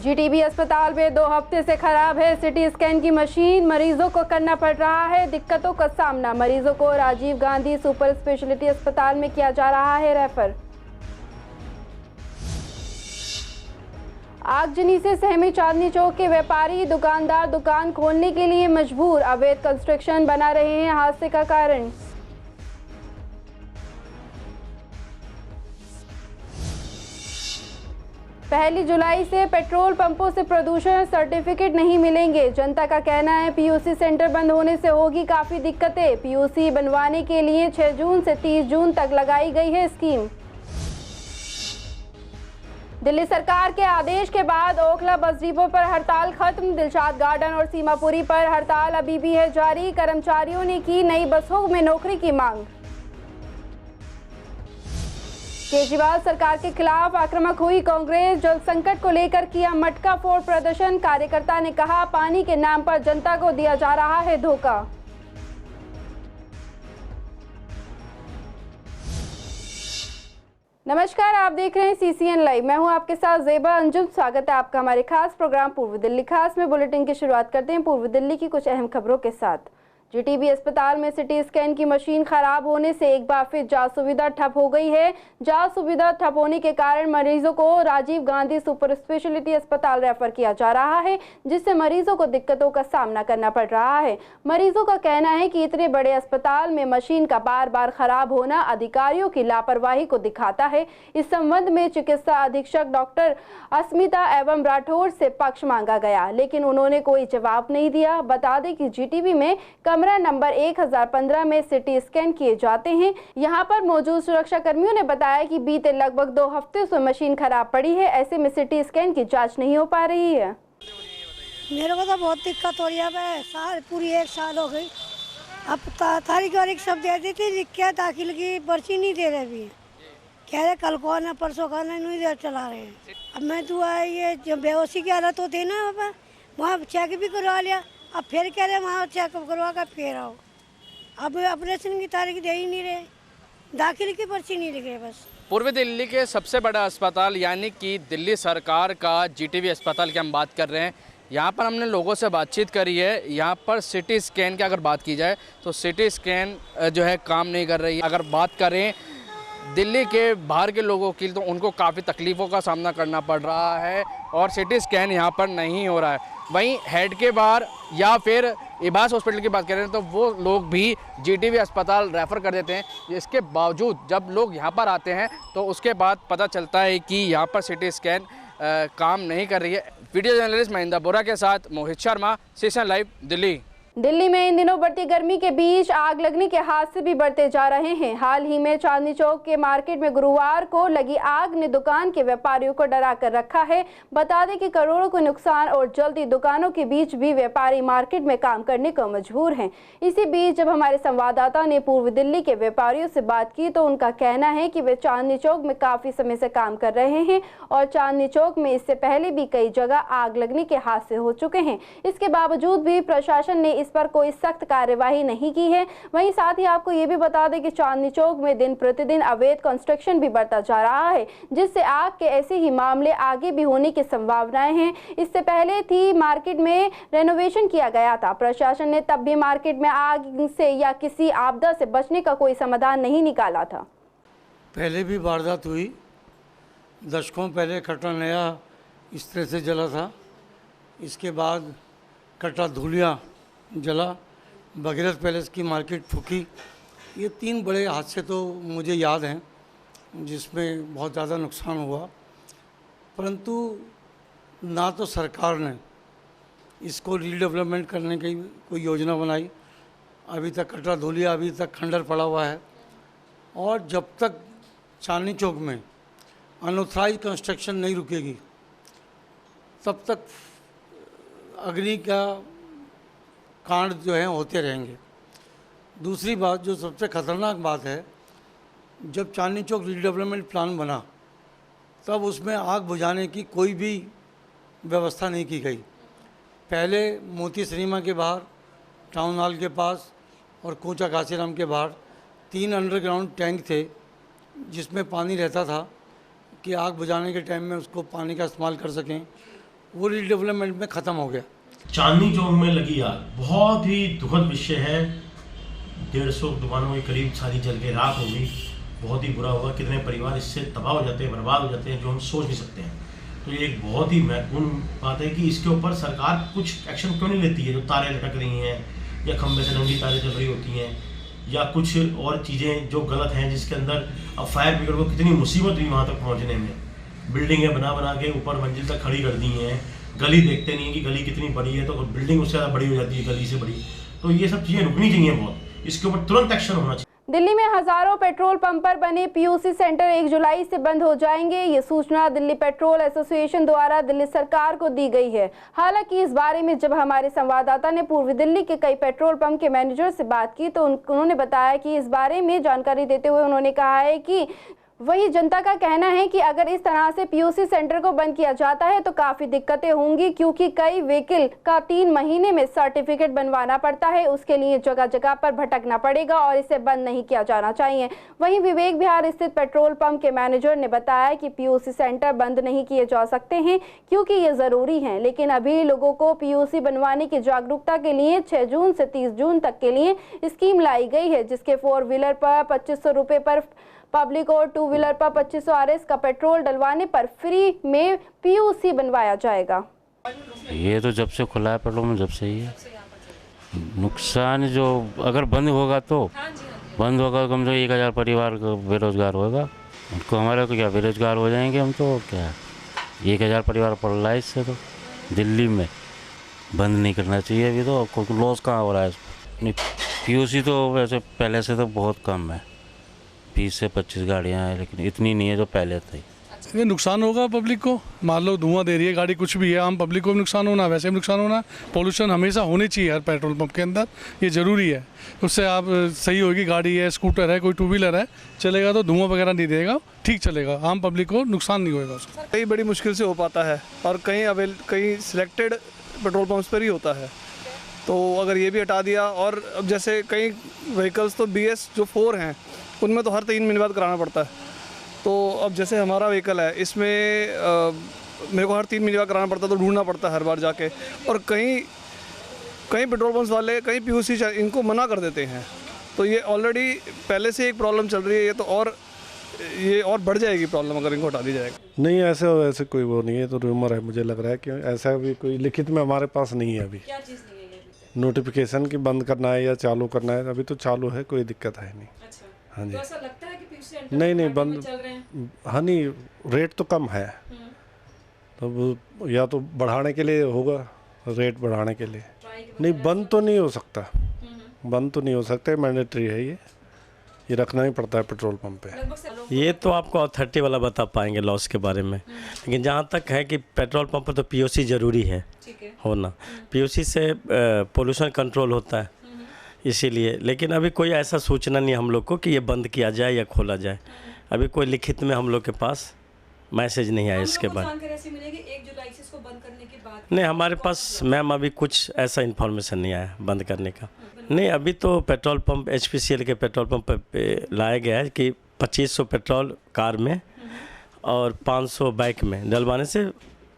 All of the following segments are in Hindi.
जीटीबी अस्पताल में 2 हफ्ते से खराब है सिटी स्कैन की मशीन। मरीजों को करना पड़ रहा है दिक्कतों का सामना। मरीजों को राजीव गांधी सुपर स्पेशलिटी अस्पताल में किया जा रहा है रेफर। आगजनी से सहमे चांदनी चौक के व्यापारी दुकानदार दुकान खोलने के लिए मजबूर। अवैध कंस्ट्रक्शन बना रहे हैं हादसे का कारण। पहली जुलाई से पेट्रोल पंपों से प्रदूषण सर्टिफिकेट नहीं मिलेंगे। जनता का कहना है पीयूसी सेंटर बंद होने से होगी काफी दिक्कतें। पीयूसी बनवाने के लिए 6 जून से 30 जून तक लगाई गई है स्कीम। दिल्ली सरकार के आदेश के बाद ओखला बस डिपो पर हड़ताल खत्म। दिलशाद गार्डन और सीमापुरी पर हड़ताल अभी भी है जारी। कर्मचारियों ने की नई बसों में नौकरी की मांग। केजरीवाल सरकार के खिलाफ आक्रामक हुई कांग्रेस। जल संकट को लेकर किया मटका फोड़ प्रदर्शन। कार्यकर्ता ने कहा पानी के नाम पर जनता को दिया जा रहा है धोखा। नमस्कार, आप देख रहे हैं सीसीएन लाइव। मैं हूं आपके साथ ज़ेबा अंजुम। स्वागत है आपका हमारे खास प्रोग्राम पूर्व दिल्ली खास में। बुलेटिन की शुरुआत करते हैं पूर्व दिल्ली की कुछ अहम खबरों के साथ। जीटीबी अस्पताल में सिटी स्कैन की मशीन खराब होने से एक बार फिर जांच सुविधा ठप हो गई है। जांच सुविधा ठप होने के कारण मरीजों को राजीव गांधी सुपर स्पेशलिटी अस्पताल रेफर किया जा रहा है, जिससे मरीजों को दिक्कतों का सामना करना पड़ रहा है। मरीजों का कहना है कि इतने बड़े अस्पताल में मशीन का बार बार खराब होना अधिकारियों की लापरवाही को दिखाता है। इस संबंध में चिकित्सा अधीक्षक डॉक्टर अस्मिता एवं राठौर से पक्ष मांगा गया, लेकिन उन्होंने कोई जवाब नहीं दिया। बता दें कि जीटीबी में कमरा नंबर 1015 में सिटी स्कैन किए जाते हैं। यहां पर मौजूद सुरक्षा कर्मियों ने बताया कि बीते लगभग 2 हफ्ते से मशीन खराब पड़ी है। ऐसे में सिटी स्कैन की जांच नहीं हो पा रही है। मेरे को तो बहुत दिक्कत हो रही है। साल पूरी 1 साल हो गई। अब तारीख वारीख सब दे दी थी, लिख के दाखिल की पर्ची नहीं दे रहे भी। कह रहे कल को आना परसों का आना, नहीं दे चला रहे हैं। अब मैं दुआ ये जब बेहोशी की हालत होती है ना, बाबा वहाँ चेक भी करवा लिया। अब फिर कह रहे वहाँ चेकअप करवा कर फिर आओ। अब ऑपरेशन की तारीख दे ही नहीं रहे, दाखिल की पर्ची नहीं लिख रहे बस। पूर्वी दिल्ली के सबसे बड़ा अस्पताल यानी कि दिल्ली सरकार का जीटीबी अस्पताल की हम बात कर रहे हैं। यहाँ पर हमने लोगों से बातचीत करी है। यहाँ पर सिटी स्कैन की अगर बात की जाए तो सिटी स्कैन जो है काम नहीं कर रही है। अगर बात करें दिल्ली के बाहर के लोगों की तो उनको काफ़ी तकलीफ़ों का सामना करना पड़ रहा है और सिटी स्कैन यहाँ पर नहीं हो रहा है। वहीं हेड के बाहर या फिर इबास हॉस्पिटल की बात करें तो वो लोग भी जीटीबी अस्पताल रेफ़र कर देते हैं। इसके बावजूद जब लोग यहाँ पर आते हैं तो उसके बाद पता चलता है कि यहाँ पर सिटी स्कैन काम नहीं कर रही है। वीडियो जर्नलिस्ट महेंद्र बोरा के साथ मोहित शर्मा, सीसीएन लाइव दिल्ली। दिल्ली में इन दिनों बढ़ती गर्मी के बीच आग लगने के हादसे भी बढ़ते जा रहे हैं। हाल ही में चांदनी चौक के मार्केट में गुरुवार को लगी आग ने दुकान के व्यापारियों को डरा कर रखा है। बता दें कि करोड़ों को नुकसान और जलती दुकानों के बीच भी व्यापारी मार्केट में काम करने को मजबूर हैं। इसी बीच जब हमारे संवाददाता ने पूर्व दिल्ली के व्यापारियों से बात की तो उनका कहना है कि वे चांदनी चौक में काफी समय से काम कर रहे हैं और चांदनी चौक में इससे पहले भी कई जगह आग लगने के हादसे हो चुके हैं। इसके बावजूद भी प्रशासन ने इस पर कोई सख्त कार्यवाही नहीं की है। वहीं साथ ही आपको ये भी बता दें कि चांदनी चौक में दिन प्रतिदिन अवैध कंस्ट्रक्शन भी बढ़ता जा रहा है, जिससे आग के ऐसे ही मामले आगे भी होने की संभावनाएं हैं। इससे पहले थी मार्केट में रेनोवेशन किया गया था। प्रशासन ने तब भी मार्केट में आग से या किसी आपदा से बचने का कोई समाधान नहीं निकाला था। पहले भी वारदात हुई, दशकों पहले कटरा नया इस तरह से जला था। इसके बाद कटरा धुलिया जला, भगीरथ पैलेस की मार्केट फूकी। ये 3 बड़े हादसे तो मुझे याद हैं जिसमें बहुत ज़्यादा नुकसान हुआ, परंतु ना तो सरकार ने इसको रीडेवलपमेंट करने की कोई योजना बनाई। अभी तक कटरा धुलिया अभी तक खंडर पड़ा हुआ है और जब तक चांदनी चौक में अनऑथराइज कंस्ट्रक्शन नहीं रुकेगी तब तक अग्नि का कांड जो हैं होते रहेंगे। दूसरी बात जो सबसे ख़तरनाक बात है, जब चांदनी चौक रीडेवलपमेंट प्लान बना तब उसमें आग बुझाने की कोई भी व्यवस्था नहीं की गई। पहले मोती सिनेमा के बाहर, टाउन हॉल के पास और कोचा काशीराम के बाहर 3 अंडरग्राउंड टैंक थे जिसमें पानी रहता था कि आग बुझाने के टाइम में उसको पानी का इस्तेमाल कर सकें। वो रीडेवलपमेंट में ख़त्म हो गया। चांदनी चौक में लगी आग बहुत ही दुखद विषय है। 150 दुकानों के करीब सारी जल के राख हो गई। बहुत ही बुरा हुआ। कितने परिवार इससे तबाह हो जाते हैं, बर्बाद हो जाते हैं, जो हम सोच नहीं सकते हैं। तो ये एक बहुत ही महत्वपूर्ण बात है कि इसके ऊपर सरकार कुछ एक्शन क्यों नहीं लेती है। जो तारें लटक रही हैं या खंभे से नंगी तारें चल रही होती हैं या कुछ और चीज़ें जो गलत हैं, जिसके अंदर अब फायर ब्रिगेड को कितनी मुसीबत हुई वहाँ तक पहुँचने में। बिल्डिंगें बना के ऊपर मंजिल तक खड़ी कर दी हैं। गली देखते नहीं है कि गली कितनी बड़ी है, तो बिल्डिंग उससे ज़्यादा बड़ी हो जाती है गली से बड़ी। तो ये सब चीज़ें रुकनी चाहिए बहुत। इसके ऊपर तुरंत एक्शन होना चाहिए। दिल्ली में हजारों पेट्रोल पंप पर बने पीयूसी सेंटर 1 जुलाई से बंद हो जाएंगे। ये सूचना दिल्ली पेट्रोल एसोसिएशन द्वारा दिल्ली सरकार को दी गई है। हालांकि इस बारे में जब हमारे संवाददाता ने पूर्वी दिल्ली के कई पेट्रोल पंप के मैनेजर से बात की तो उन्होंने बताया कि इस बारे में जानकारी देते हुए उन्होंने कहा है कि वही जनता का कहना है कि अगर इस तरह से पीयूसी सेंटर को बंद किया जाता है तो काफ़ी दिक्कतें होंगी, क्योंकि कई व्हीकल का 3 महीने में सर्टिफिकेट बनवाना पड़ता है। उसके लिए जगह जगह पर भटकना पड़ेगा और इसे बंद नहीं किया जाना चाहिए। वहीं विवेक विहार स्थित पेट्रोल पंप के मैनेजर ने बताया कि पीयूसी सेंटर बंद नहीं किए जा सकते हैं क्योंकि ये ज़रूरी हैं, लेकिन अभी लोगों को पीयूसी बनवाने की जागरूकता के लिए 6 जून से 30 जून तक के लिए स्कीम लाई गई है, जिसके 4 व्हीलर पर 2500 रुपये पर पब्लिक और 2 व्हीलर पर 2500 RS का पेट्रोल डलवाने पर फ्री में पीयूसी बनवाया जाएगा। ये तो जब से खुला है पेट्रोल में, जब से ही है। नुकसान जो अगर बंद होगा तो कम से कम 1000 परिवार का बेरोजगार होगा। उनको हमारे को क्या बेरोजगार हो जाएंगे हम, तो क्या 1000 परिवार पड़ रहा है इससे। तो दिल्ली में बंद नहीं करना चाहिए अभी, तो लॉस कहाँ हो रहा है इसमें। पीयूसी तो वैसे पहले से तो बहुत कम है, 20 से 25 गाड़ियाँ हैं, लेकिन इतनी नहीं है जो पहले थी। ये नुकसान होगा पब्लिक को। मान लो धुआं दे रही है गाड़ी, कुछ भी है, आम पब्लिक को भी नुकसान होना, वैसे भी नुकसान होना। पोल्यूशन हमेशा होनी चाहिए हर पेट्रोल पंप के अंदर, ये ज़रूरी है। उससे आप सही होगी। गाड़ी है, स्कूटर है, कोई 2 व्हीलर है, चलेगा तो धुआं वगैरह नहीं देगा, ठीक चलेगा, आम पब्लिक को नुकसान नहीं होगा उसका। कई बड़ी मुश्किल से हो पाता है और कहीं सिलेक्टेड पेट्रोल पंप्स पर ही होता है। तो अगर ये भी हटा दिया, और अब जैसे कई व्हीकल्स तो BS जो 4 हैं उनमें तो हर 3 महीने बाद कराना पड़ता है। तो अब जैसे हमारा व्हीकल है, इसमें मेरे को हर 3 महीने बाद कराना पड़ता है, तो ढूंढना पड़ता है हर बार जाके। और कहीं पेट्रोल पंप्स वाले, कहीं पीयूसी इनको मना कर देते हैं। तो ये ऑलरेडी पहले से एक प्रॉब्लम चल रही है, ये और बढ़ जाएगी प्रॉब्लम अगर इनको हटा दी जाएगा। नहीं, ऐसे कोई वो नहीं है, तो रूमर है मुझे लग रहा है कि ऐसा भी कोई लिखित में हमारे पास नहीं है अभी। क्या चीज़ नहीं है? नोटिफिकेशन की बंद करना है या चालू करना है, अभी तो चालू है, कोई दिक्कत है नहीं। अच्छा, हाँ जी। तो ऐसा लगता है कि पीयूसी नहीं बंद चल रहे हैं? हाँ नहीं, रेट तो कम है, तो या तो बढ़ाने के लिए होगा, रेट बढ़ाने के लिए। नहीं, बंद तो नहीं हो सकता, बंद तो नहीं हो सकता, मैंडेटरी है ये रखना ही पड़ता है पेट्रोल पंप पे। ये तो आपको अथॉरिटी वाला बता पाएंगे लॉस के बारे में, लेकिन जहाँ तक है कि पेट्रोल पंप पर तो पीयूसी ज़रूरी है होना। पीयूसी से पोल्यूशन कंट्रोल होता है इसीलिए। लेकिन अभी कोई ऐसा सूचना नहीं हम लोग को कि ये बंद किया जाए या खोला जाए। अभी कोई लिखित में हम लोग के पास मैसेज नहीं आया इसके बाद। नहीं, हमारे पास मैम अभी कुछ ऐसा इन्फॉर्मेशन नहीं आया बंद करने का। नहीं, अभी तो पेट्रोल पंप HPCL के पेट्रोल पंप पे लाया गया है कि 2500 पेट्रोल कार में और 500 बाइक में डलवाने से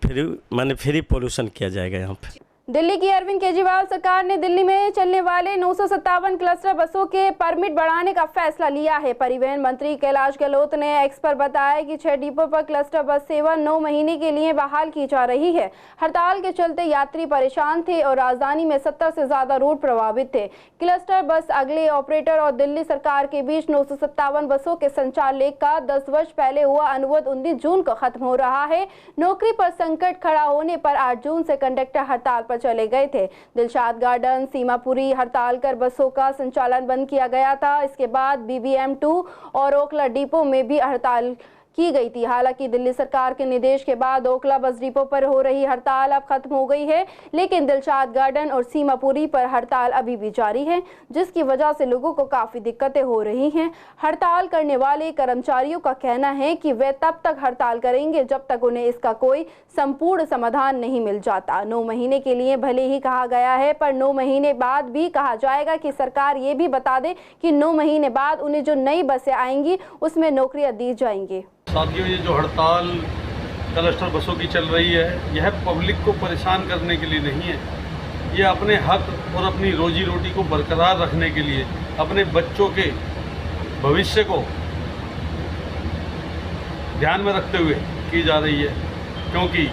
फ्री पोल्यूशन किया जाएगा यहाँ पे। दिल्ली की अरविंद केजरीवाल सरकार ने दिल्ली में चलने वाले 957 क्लस्टर बसों के परमिट बढ़ाने का फैसला लिया है। परिवहन मंत्री कैलाश गहलोत ने एक्स पर बताया कि 6 डिपो पर क्लस्टर बस सेवा 9 महीने के लिए बहाल की जा रही है। हड़ताल के चलते यात्री परेशान थे और राजधानी में 70 से ज्यादा रूट प्रभावित थे। क्लस्टर बस अगले ऑपरेटर और दिल्ली सरकार के बीच 957 बसों के संचालन का 10 वर्ष पहले हुआ अनुबंध 19 जून को खत्म हो रहा है। नौकरी पर संकट खड़ा होने पर 8 जून से कंडक्टर हड़ताल पर चले गए थे। दिलशाद गार्डन, सीमापुरी हड़ताल कर बसों का संचालन बंद किया गया था। इसके बाद BBM2 और ओखला डिपो में भी हड़ताल की गई थी। हालांकि दिल्ली सरकार के निर्देश के बाद ओखला बस डिपो पर हो रही हड़ताल अब खत्म हो गई है, लेकिन दिलशाद गार्डन और सीमापुरी पर हड़ताल अभी भी जारी है, जिसकी वजह से लोगों को काफ़ी दिक्कतें हो रही हैं। हड़ताल करने वाले कर्मचारियों का कहना है कि वे तब तक हड़ताल करेंगे जब तक उन्हें इसका कोई संपूर्ण समाधान नहीं मिल जाता। 9 महीने के लिए भले ही कहा गया है, पर 9 महीने बाद भी कहा जाएगा कि सरकार ये भी बता दे कि 9 महीने बाद उन्हें जो नई बसें आएंगी उसमें नौकरियां दी जाएंगी। साथियों, ये जो हड़ताल क्लस्टर बसों की चल रही है, यह पब्लिक को परेशान करने के लिए नहीं है। ये अपने हक और अपनी रोजी रोटी को बरकरार रखने के लिए, अपने बच्चों के भविष्य को ध्यान में रखते हुए की जा रही है। क्योंकि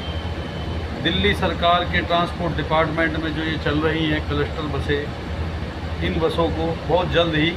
दिल्ली सरकार के ट्रांसपोर्ट डिपार्टमेंट में जो ये चल रही हैं क्लस्टर बसें, इन बसों को बहुत जल्द ही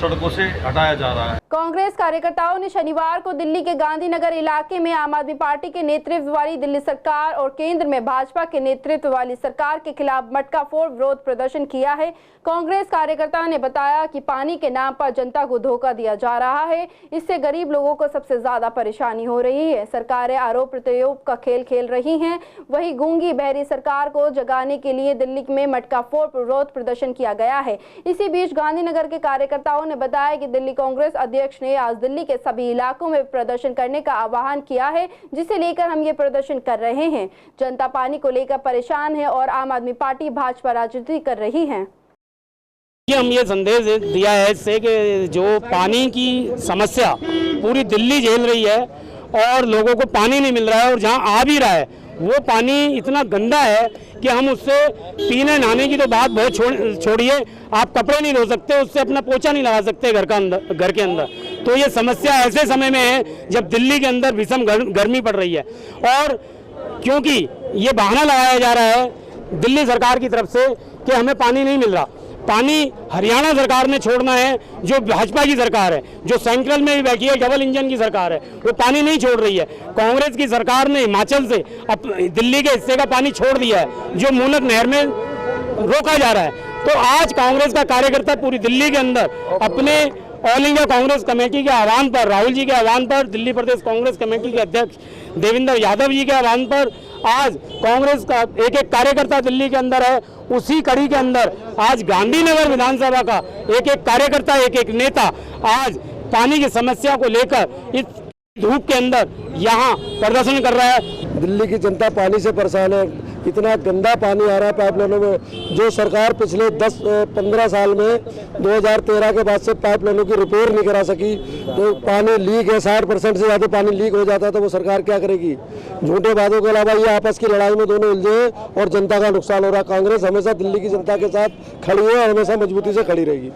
सड़कों से हटाया जा रहा है। कांग्रेस कार्यकर्ताओं ने शनिवार को दिल्ली के गांधीनगर इलाके में आम आदमी पार्टी के नेतृत्व वाली दिल्ली सरकार और केंद्र में भाजपा के नेतृत्व वाली सरकार के खिलाफ मटका फोड़ विरोध प्रदर्शन किया है। कांग्रेस कार्यकर्ताओं ने बताया कि पानी के नाम पर जनता को धोखा दिया जा रहा है, इससे गरीब लोगों को सबसे ज्यादा परेशानी हो रही है। सरकारें आरोप प्रत्यारोप का खेल खेल रही हैं। वहीं गूंगी बहरी सरकार को जगाने के लिए दिल्ली में मटका फोड़ विरोध प्रदर्शन किया गया है। इसी बीच गांधीनगर के कार्यकर्ताओं ने बताया कि दिल्ली कांग्रेस अध्यक्ष ने आज दिल्ली के सभी इलाकों में प्रदर्शन करने का आह्वान किया है, जिसे लेकर हम ये प्रदर्शन कर रहे हैं। जनता पानी को लेकर परेशान है और आम आदमी पार्टी भाजपा राजनीति कर रही है। हम ये संदेश दिया है इससे कि जो पानी की समस्या पूरी दिल्ली झेल रही है और लोगों को पानी नहीं मिल रहा है, और जहां आ भी रहा है वो पानी इतना गंदा है कि हम उससे पीने नहाने की तो बात बहुत छोड़िए, आप कपड़े नहीं धो सकते, उससे अपना पोछा नहीं लगा सकते घर के अंदर। तो ये समस्या ऐसे समय में है जब दिल्ली के अंदर भीषण गर्मी पड़ रही है, और क्योंकि ये बहाना लगाया जा रहा है दिल्ली सरकार की तरफ से कि हमें पानी नहीं मिल रहा। पानी हरियाणा सरकार ने छोड़ना है, जो भाजपा की सरकार है, जो सेंट्रल में भी बैठी है, डबल इंजन की सरकार है, वो पानी नहीं छोड़ रही है। कांग्रेस की सरकार ने हिमाचल से दिल्ली के हिस्से का पानी छोड़ दिया है, जो मूलक नहर में रोका जा रहा है। तो आज कांग्रेस का कार्यकर्ता पूरी दिल्ली के अंदर अपने ऑल इंडिया कांग्रेस कमेटी के आह्वान पर, राहुल जी के आह्वान पर, दिल्ली प्रदेश कांग्रेस कमेटी के अध्यक्ष देवेंद्र यादव जी के आह्वान पर आज कांग्रेस का एक एक कार्यकर्ता दिल्ली के अंदर है। उसी कड़ी के अंदर आज गांधीनगर विधानसभा का एक एक कार्यकर्ता, एक एक नेता आज पानी की समस्या को लेकर इस धूप के अंदर यहाँ प्रदर्शन कर रहा है। दिल्ली की जनता पानी से परेशान है, इतना गंदा पानी आ रहा है पाइपलाइनों में। जो सरकार पिछले 10-15 साल में 2013 के बाद से पाइपलाइनों की रिपेयर नहीं करा सकी, तो पानी लीक है, 60% से ज़्यादा पानी लीक हो जाता है, तो वो सरकार क्या करेगी। झूठे वादों के अलावा ये आपस की लड़ाई में दोनों उलझे और जनता का नुकसान हो रहा है। कांग्रेस हमेशा दिल्ली की जनता के साथ खड़ी है और हमेशा मजबूती से खड़ी रहेगी।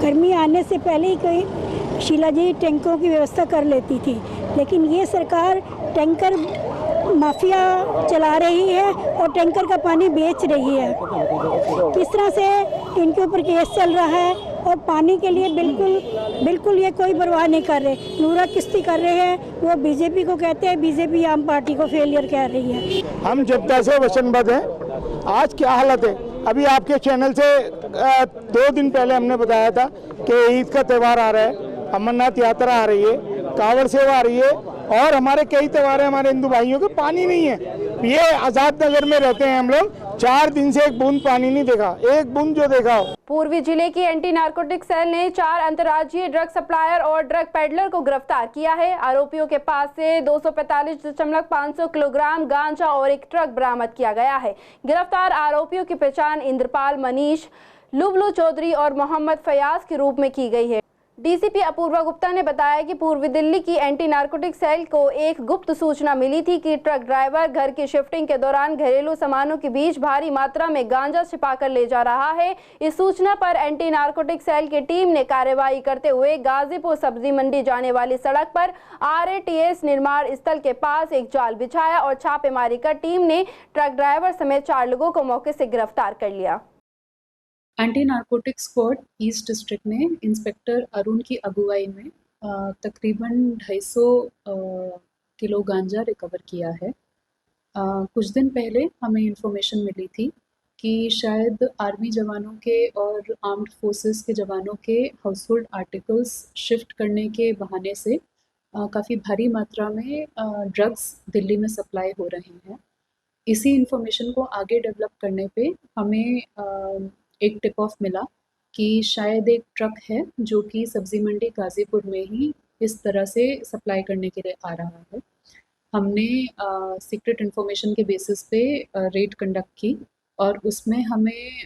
गर्मी आने से पहले ही कोई शीला जी टैंकों की व्यवस्था कर लेती थी, लेकिन ये सरकार टैंकर माफिया चला रही है और टैंकर का पानी बेच रही है। किस तरह से इनके ऊपर केस चल रहा है और पानी के लिए बिल्कुल ये कोई परवाह नहीं कर रहे। नूरा किस्ती कर रहे हैं, वो बीजेपी को कहते हैं, बीजेपी आम पार्टी को फेलियर कह रही है। हम जनता से वचनबद्ध हैं। आज क्या हालत है, अभी आपके चैनल से 2 दिन पहले हमने बताया था कि ईद का त्यौहार आ रहा है, अमरनाथ यात्रा आ रही है, कांवड़ सेवा आ रही है और हमारे कई त्यौहार है हमारे हिंदू भाइयों के, पानी नहीं है। ये आजाद नगर में रहते हैं हम लोग, 4 दिन से एक बूंद पानी नहीं देखा, एक बूंद जो देखा। पूर्वी जिले की एंटी नारकोटिक सेल ने 4 अंतर्राज्यीय ड्रग सप्लायर और ड्रग पेडलर को गिरफ्तार किया है। आरोपियों के पास से 245.500 किलोग्राम गांजा और एक ट्रक बरामद किया गया है। गिरफ्तार आरोपियों की पहचान इंद्रपाल, मनीष, लुबलू चौधरी और मोहम्मद फयाज के रूप में की गई है। डीसीपी अपूर्वा गुप्ता ने बताया कि पूर्वी दिल्ली की एंटी नारकोटिक सेल को एक गुप्त सूचना मिली थी कि ट्रक ड्राइवर घर की शिफ्टिंग के दौरान घरेलू सामानों के बीच भारी मात्रा में गांजा छिपाकर ले जा रहा है। इस सूचना पर एंटी नारकोटिक सेल की टीम ने कार्रवाई करते हुए गाजीपुर सब्जी मंडी जाने वाली सड़क पर RATS निर्माण स्थल के पास एक जाल बिछाया और छापेमारी कर टीम ने ट्रक ड्राइवर समेत 4 लोगों को मौके से गिरफ्तार कर लिया। Anti narcotic squad east district ने इंस्पेक्टर अरुण की अगुवाई में तकरीबन 250 किलो गांजा रिकवर किया है। कुछ दिन पहले हमें इंफॉर्मेशन मिली थी कि शायद आर्मी जवानों के और आर्म्ड फोर्सेस के जवानों के हाउसहोल्ड आर्टिकल्स शिफ्ट करने के बहाने से काफ़ी भारी मात्रा में ड्रग्स दिल्ली में सप्लाई हो रहे हैं। इसी इंफॉर्मेशन को आगे डेवलप करने पे हमें एक टिप ऑफ मिला कि शायद एक ट्रक है जो कि सब्जी मंडी गाजीपुर में ही इस तरह से सप्लाई करने के लिए आ रहा है। हमने सीक्रेट इन्फॉर्मेशन के बेसिस पे रेड कंडक्ट की और उसमें हमें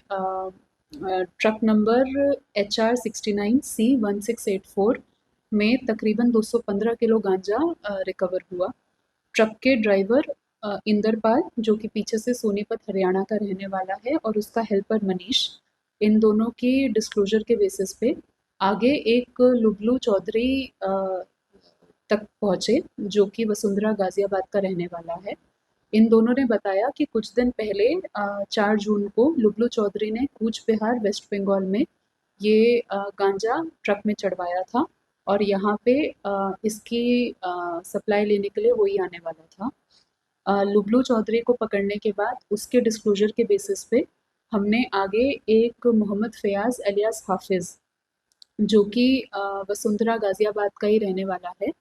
ट्रक नंबर HR 69C1684 में तकरीबन 215 किलो गांजा रिकवर हुआ। ट्रक के ड्राइवर इंदरपाल, जो कि पीछे से सोनीपत हरियाणा का रहने वाला है, और उसका हेल्पर मनीष, इन दोनों की डिस्क्लोजर के बेसिस पे आगे एक लुबलू चौधरी तक पहुँचे, जो कि वसुंधरा गाजियाबाद का रहने वाला है। इन दोनों ने बताया कि कुछ दिन पहले 4 जून को लुबलू चौधरी ने कूच बिहार वेस्ट बंगाल में ये गांजा ट्रक में चढ़वाया था, और यहाँ पे इसकी सप्लाई लेने के लिए वही आने वाला था। लुबलू चौधरी को पकड़ने के बाद उसके डिस्क्लोजर के बेसिस पे हमने आगे एक मोहम्मद फयाज एलियास हाफिज़, जो कि वसुंधरा गाजियाबाद का ही रहने वाला है,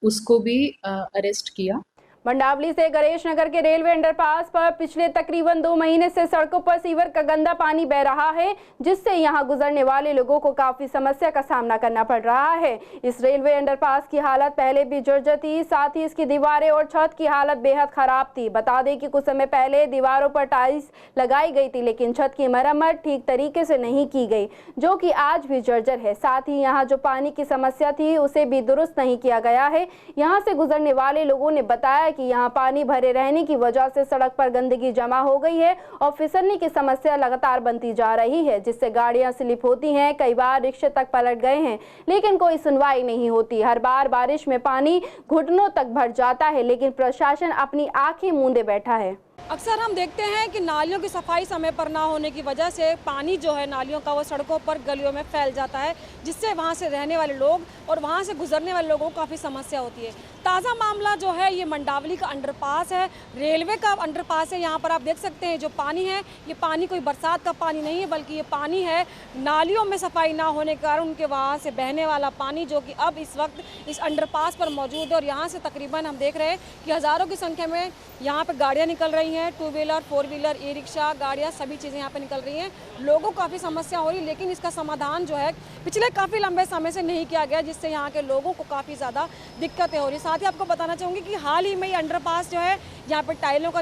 उसको भी अरेस्ट किया। मंडावली से गणेश नगर के रेलवे अंडरपास पर पिछले तकरीबन 2 महीने से सड़कों पर सीवर का गंदा पानी बह रहा है, जिससे यहां गुजरने वाले लोगों को काफी समस्या का सामना करना पड़ रहा है। इस रेलवे अंडरपास की हालत पहले भी जर्जर थी, साथ ही इसकी दीवारें और छत की हालत बेहद खराब थी। बता दें कि कुछ समय पहले दीवारों पर टाइल्स लगाई गई थी, लेकिन छत की मरम्मत ठीक तरीके से नहीं की गई, जो कि आज भी जर्जर है। साथ ही यहाँ जो पानी की समस्या थी उसे भी दुरुस्त नहीं किया गया है। यहाँ से गुजरने वाले लोगों ने बताया कि यहाँ पानी भरे रहने की वजह से सड़क पर गंदगी जमा हो गई है और फिसलने की समस्या लगातार बनती जा रही है, जिससे गाड़ियां स्लिप होती हैं। कई बार रिक्शे तक पलट गए हैं, लेकिन कोई सुनवाई नहीं होती। हर बार बारिश में पानी घुटनों तक भर जाता है, लेकिन प्रशासन अपनी आंखें मूंदे बैठा है। अक्सर हम देखते हैं कि नालियों की सफाई समय पर ना होने की वजह से पानी जो है नालियों का वो सड़कों पर गलियों में फैल जाता है, जिससे वहाँ से रहने वाले लोग और वहाँ से गुजरने वाले लोगों को काफ़ी समस्या होती है। ताज़ा मामला जो है ये मंडावली का अंडरपास है, रेलवे का अंडरपास है। यहाँ पर आप देख सकते हैं जो पानी है ये पानी कोई बरसात का पानी नहीं है, बल्कि ये पानी है नालियों में सफाई ना होने के कारण उनके वहाँ से बहने वाला पानी, जो कि अब इस वक्त इस अंडरपास पर मौजूद है। और यहाँ से तकरीबन हम देख रहे हैं कि हज़ारों की संख्या में यहाँ पर गाड़ियाँ निकल रही हैं, 2 व्हीलर 4 व्हीलर ई रिक्शा गाड़ियाँ सभी चीज़ें यहाँ पे निकल रही हैं। लोगों को काफ़ी समस्या हो रही है, लेकिन इसका समाधान जो है पिछले काफ़ी लंबे समय से नहीं किया गया, जिससे यहाँ के लोगों को काफ़ी ज़्यादा दिक्कतें हो रही। साथ ही आपको बताना चाहूँगी कि हाल ही में ये अंडरपास जो है यहाँ पर टाइलों का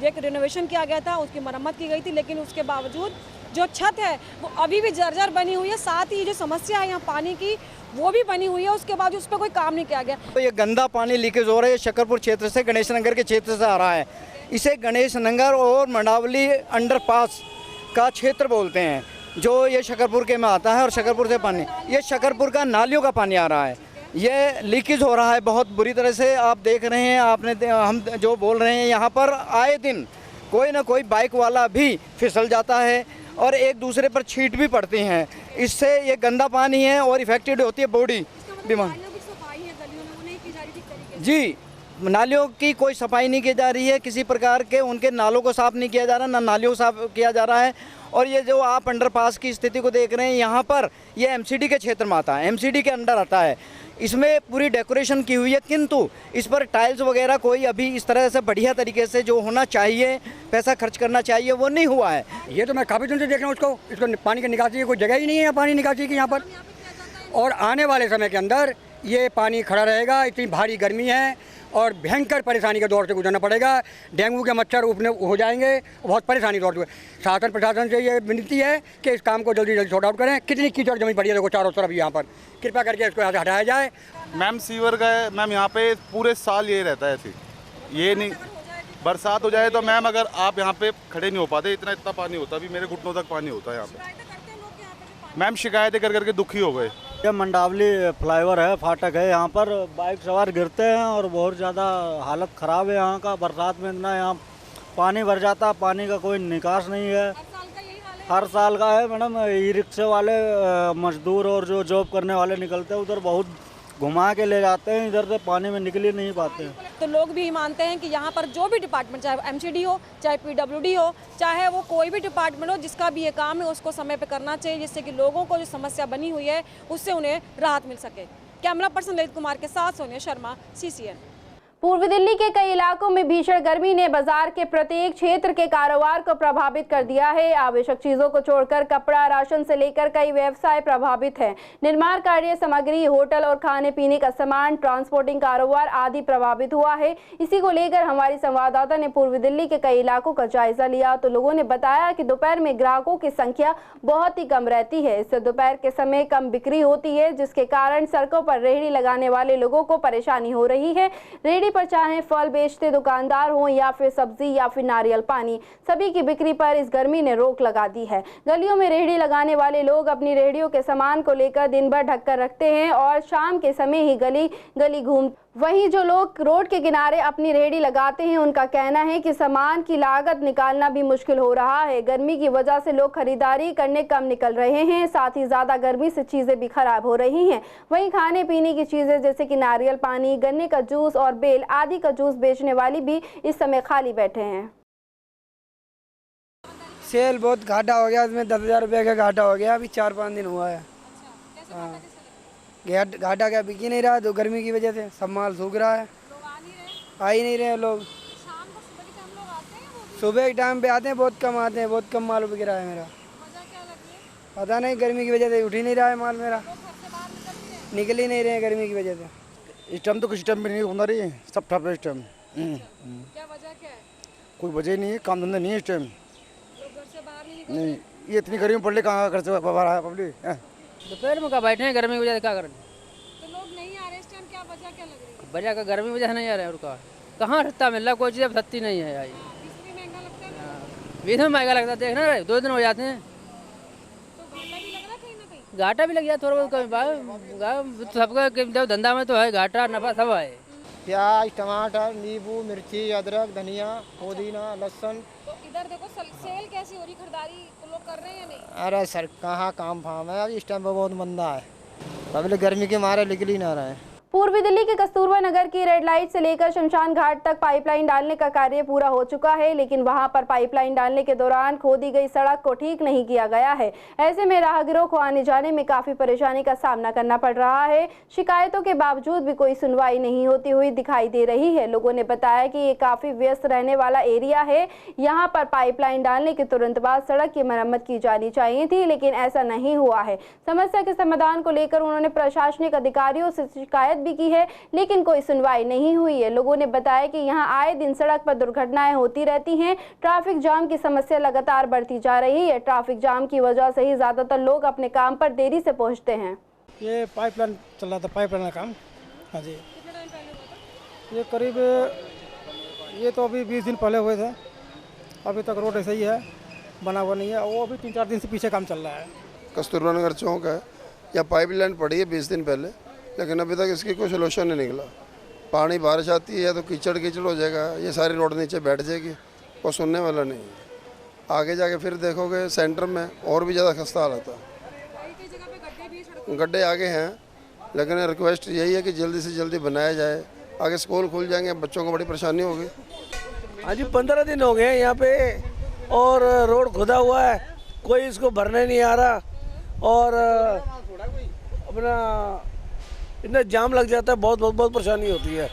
एक रिनोवेशन किया गया था, उसकी मरम्मत की गई थी, लेकिन उसके बावजूद जो छत है वो अभी भी जर्जर बनी हुई है। साथ ही जो समस्या है यहाँ पानी की वो भी बनी हुई है, उसके बाद उस पर कोई काम नहीं किया गया। तो ये गंदा पानी लीकेज हो रहा है, शकरपुर क्षेत्र से गणेश नगर के क्षेत्र से आ रहा है। इसे गणेश नगर और मंडावली अंडरपास का क्षेत्र बोलते हैं, जो ये शकरपुर के में आता है। और शकरपुर से पानी, ये शकरपुर का नालियों का पानी आ रहा है, ये लीकेज हो रहा है बहुत बुरी तरह से। आप देख रहे हैं, आपने हम जो बोल रहे हैं, यहाँ पर आए दिन कोई ना कोई बाइक वाला भी फिसल जाता है और एक दूसरे पर छींट भी पड़ती हैं। इससे ये गंदा पानी है और इफेक्टेड होती है बॉडी बीमार। जी, नालियों की कोई सफाई नहीं की जा रही है, किसी प्रकार के उनके नालों को साफ़ नहीं किया जा रहा, ना नालियों को साफ़ किया जा रहा है। और ये जो आप अंडरपास की स्थिति को देख रहे हैं, यहाँ पर ये एमसीडी के क्षेत्र में आता है, एमसीडी के अंडर आता है। इसमें पूरी डेकोरेशन की हुई है, किंतु इस पर टाइल्स वगैरह कोई अभी इस तरह से बढ़िया तरीके से जो होना चाहिए, पैसा खर्च करना चाहिए, वो नहीं हुआ है। ये तो मैं काफ़ी दिन से देख रहा हूँ इसको पानी की निकासी की कोई जगह ही नहीं है पानी निकासी की यहाँ पर। और आने वाले समय के अंदर ये पानी खड़ा रहेगा। इतनी भारी गर्मी है और भयंकर परेशानी के दौर से गुजरना पड़ेगा। डेंगू के मच्छर उपने हो जाएंगे, बहुत परेशानी दौर से। शासन प्रशासन से ये विनती है कि इस काम को जल्दी जल्दी सॉर्ट आउट करें। कितनी कीचड़ जमी पड़ी है देखो चारों तरफ, यहाँ पर कृपया करके इसको यहाँ से हटाया जाए। मैम सीवर गए मैम, यहाँ पे पूरे साल ये रहता है ऐसे, ये नहीं बरसात हो जाए तो मैम अगर आप यहाँ पे खड़े नहीं हो पाते, इतना पानी होता, अभी मेरे घुटनों तक पानी होता है यहाँ पे। मैम शिकायतें कर करके दुखी हो गए। ये मंडावली फ्लाईओवर है, फाटक है, यहाँ पर बाइक सवार गिरते हैं और बहुत ज़्यादा हालत ख़राब है यहाँ का। बरसात में इतना यहाँ पानी भर जाता, पानी का कोई निकास नहीं है। हर साल का है मैडम। ई रिक्शे वाले मजदूर और जो जॉब करने वाले निकलते हैं उधर बहुत घुमा के ले जाते हैं, इधर से पानी में निकल ही नहीं पाते हैं। तो लोग भी मानते हैं कि यहाँ पर जो भी डिपार्टमेंट, चाहे एमसीडी हो, चाहे पीडब्ल्यूडी हो, चाहे वो कोई भी डिपार्टमेंट हो, जिसका भी ये काम है उसको समय पे करना चाहिए, जिससे कि लोगों को जो समस्या बनी हुई है उससे उन्हें राहत मिल सके। कैमरा पर्सन ललित कुमार के साथ सोनिया शर्मा, CCN। पूर्वी दिल्ली के कई इलाकों में भीषण गर्मी ने बाजार के प्रत्येक क्षेत्र के कारोबार को प्रभावित कर दिया है। आवश्यक चीजों को छोड़कर कपड़ा, राशन से लेकर कई व्यवसाय प्रभावित हैं। निर्माण कार्य सामग्री, होटल और खाने पीने का सामान, ट्रांसपोर्टिंग कारोबार आदि प्रभावित हुआ है। इसी को लेकर हमारी संवाददाता ने पूर्वी दिल्ली के कई इलाकों का जायजा लिया, तो लोगों ने बताया कि दोपहर में ग्राहकों की संख्या बहुत ही कम रहती है। इससे दोपहर के समय कम बिक्री होती है, जिसके कारण सड़कों पर रेहड़ी लगाने वाले लोगों को परेशानी हो रही है। रेहड़ी दिल्ली पर चाहे फल बेचते दुकानदार हों या फिर सब्जी या फिर नारियल पानी, सभी की बिक्री पर इस गर्मी ने रोक लगा दी है। गलियों में रेहड़ी लगाने वाले लोग अपनी रेहड़ियों के सामान को लेकर दिन भर ढककर रखते हैं और शाम के समय ही गली गली घूम। वहीं जो लोग रोड के किनारे अपनी रेहड़ी लगाते हैं उनका कहना है कि सामान की लागत निकालना भी मुश्किल हो रहा है। गर्मी की वजह से लोग खरीदारी करने कम निकल रहे हैं, साथ ही ज्यादा गर्मी से चीजें भी खराब हो रही हैं। वहीं खाने पीने की चीजें जैसे कि नारियल पानी, गन्ने का जूस और बेल आदि का जूस बेचने वाली भी इस समय खाली बैठे हैं। सेल बहुत घाटा हो गया, उसमें 10,000 रुपये का घाटा हो गया। अभी 4-5 दिन हुआ है। घाटा क्या बिक ही नहीं रहा, तो गर्मी की वजह से सब माल सूख रहा है, आ ही नहीं रहे लोग। सुबह के टाइम पे आते हैं, बहुत कम आते हैं, बहुत कम माल बिक रहा है मेरा। पता नहीं, गर्मी की वजह से उठ ही नहीं रहा है माल मेरा, निकल ही नहीं रहे हैं गर्मी की वजह से। इस टाइम तो कुछ टाइम भी नहीं होना रही, सब ठप है इस टाइम। कोई वजह नहीं है, काम धंधा नहीं है इस टाइम। नहीं, ये इतनी गर्मी पड़ रही, कहाँ घर से बाहर आया पब्लिक। दोपहर में क्या बैठे हैं, गर्मी की वजह से क्या करें। तो लोग नहीं आ रहे इस टाइम, क्या वजह क्या लग रही है? वजह का गर्मी वजह से नहीं आ रहे हैं। उनका कहाँ सस्ता मिल रहा, कोई चीज़ अब सस्ती नहीं है। आई इसलिए महंगा लगता है। बीस में महंगा लगता है, देखना रहे 2 दिन हो जाते हैं तो घाटा भी लग रहा है कहीं ना कहीं। घाटा भी लग गया थोड़ा बहुत। सबका धंधा में तो है घाटा नफा सब है। प्याज, टमाटर, नींबू, मिर्ची, अदरक, धनिया, पुदीना, लहसुन। तो इधर देखो सेल कैसी हो रही, खरीदारी लोग कर रहे हैं या नहीं? अरे सर, कहाँ काम फाम है, अभी इस टाइम पर बहुत मंदा है, पब्लिक गर्मी के मारे निकल ही ना रहा है। पूर्वी दिल्ली के कस्तूरबा नगर की रेड लाइट से लेकर शमशान घाट तक पाइपलाइन डालने का कार्य पूरा हो चुका है, लेकिन वहां पर पाइपलाइन डालने के दौरान खोदी गई सड़क को ठीक नहीं किया गया है। ऐसे में राहगीरों को आने जाने में काफी परेशानी का सामना करना पड़ रहा है। शिकायतों के बावजूद भी कोई सुनवाई नहीं होती हुई दिखाई दे रही है। लोगों ने बताया कि ये काफी व्यस्त रहने वाला एरिया है, यहाँ पर पाइपलाइन डालने के तुरंत बाद सड़क की मरम्मत की जानी चाहिए थी, लेकिन ऐसा नहीं हुआ है। समस्या के समाधान को लेकर उन्होंने प्रशासनिक अधिकारियों से शिकायत भी की है, लेकिन कोई सुनवाई नहीं हुई है। लोगों ने बताया कि यहां आए दिन सड़क पर दुर्घटनाएं होती रहती हैं। ट्रैफिक जाम की समस्या लगातार बढ़ती जा रही है। ट्रैफिक जाम की वजह से ही ज्यादातर लोग अपने काम पर देरी से पहुंचते हैं। ये पाइपलाइन चल रहा था, पाइपलाइन का काम। हाँ जी, ये करीब ये तो अभी 20 दिन पहले हुए थे, अभी तक रोड ऐसे ही है, बना हुआ नहीं है। वो अभी 3-4 दिन से पीछे काम चल रहा है। कस्तूरबा नगर चौक है, या पाइपलाइन पड़ी है 20 दिन पहले, लेकिन अभी तक इसकी कोई सोल्यूशन नहीं निकला। पानी बारिश आती है तो कीचड़ हो जाएगा, ये सारी रोड नीचे बैठ जाएगी, वो सुनने वाला नहीं है। आगे जाके फिर देखोगे सेंटर में और भी ज़्यादा खस्ता हालत है। गड्ढे आगे हैं, लेकिन रिक्वेस्ट यही है कि जल्दी से जल्दी बनाया जाए। आगे स्कूल खुल जाएंगे, बच्चों को बड़ी परेशानी होगी। हाँ जी, 15 दिन हो गए हैं यहाँ पे और रोड खुदा हुआ है, कोई इसको भरने नहीं आ रहा और अपना इतना जाम लग जाता है, बहुत परेशानी होती है।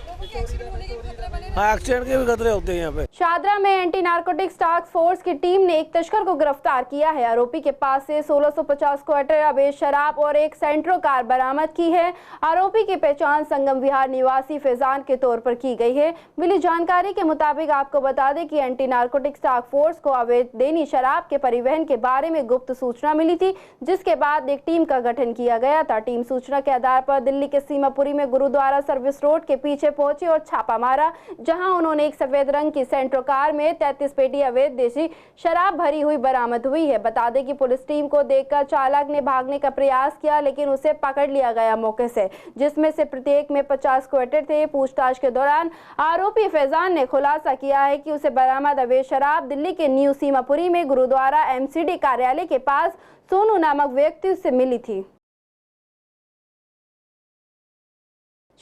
हाँ, एक्सीडेंट के भी खतरे होते हैं यहाँ पे। शादरा में एंटी नारकोटिक्स टास्क फोर्स की टीम ने एक तस्कर को गिरफ्तार किया है। आरोपी के पास से 1650 क्वार्टर अवैध शराब और एक सेंट्रो कार बरामद की है। आरोपी की पहचान संगम विहार निवासी फैजान के तौर पर की गई है। मिली जानकारी के मुताबिक आपको बता दें कि एंटी नारकोटिक्स टास्क फोर्स को अवैध देनी शराब के परिवहन के बारे में गुप्त सूचना मिली थी, जिसके बाद एक टीम का गठन किया गया था। टीम सूचना के आधार पर दिल्ली के सीमापुरी में गुरुद्वारा सर्विस रोड के पीछे पहुंची और छापा मारा, जहां उन्होंने एक सफेद रंग की सेंट्रो कार में 33 पेटी अवैध देसी शराब भरी हुई बरामद हुई है। बता दें कि पुलिस टीम को देखकर चालक ने भागने का प्रयास किया, लेकिन उसे पकड़ लिया गया मौके से, जिसमें से प्रत्येक में 50 क्वार्टर थे। पूछताछ के दौरान आरोपी फैजान ने खुलासा किया है कि उसे बरामद अवैध शराब दिल्ली के न्यू सीमापुरी में गुरुद्वारा एमसीडी कार्यालय के पास सोनू नामक व्यक्ति से मिली थी।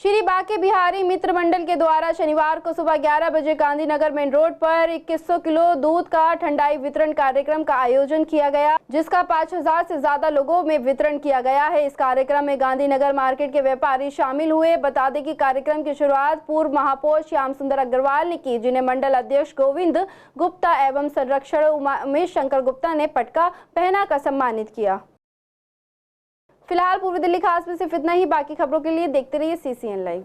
श्री बांके बिहारी मित्र मंडल के द्वारा शनिवार को सुबह 11 बजे गांधीनगर मेन रोड पर 2100 किलो दूध का ठंडाई वितरण कार्यक्रम का आयोजन किया गया, जिसका 5000 से ज्यादा लोगों में वितरण किया गया है। इस कार्यक्रम में गांधीनगर मार्केट के व्यापारी शामिल हुए। बता दें कि कार्यक्रम की शुरुआत पूर्व महापौर श्याम सुंदर अग्रवाल ने की, जिन्हें मंडल अध्यक्ष गोविंद गुप्ता एवं संरक्षण उमेश शंकर गुप्ता ने पटका पहनाकर सम्मानित किया। फिलहाल पूर्वी दिल्ली खास में सिर्फ इतना ही। बाकी खबरों के लिए देखते रहिए CCN लाइव।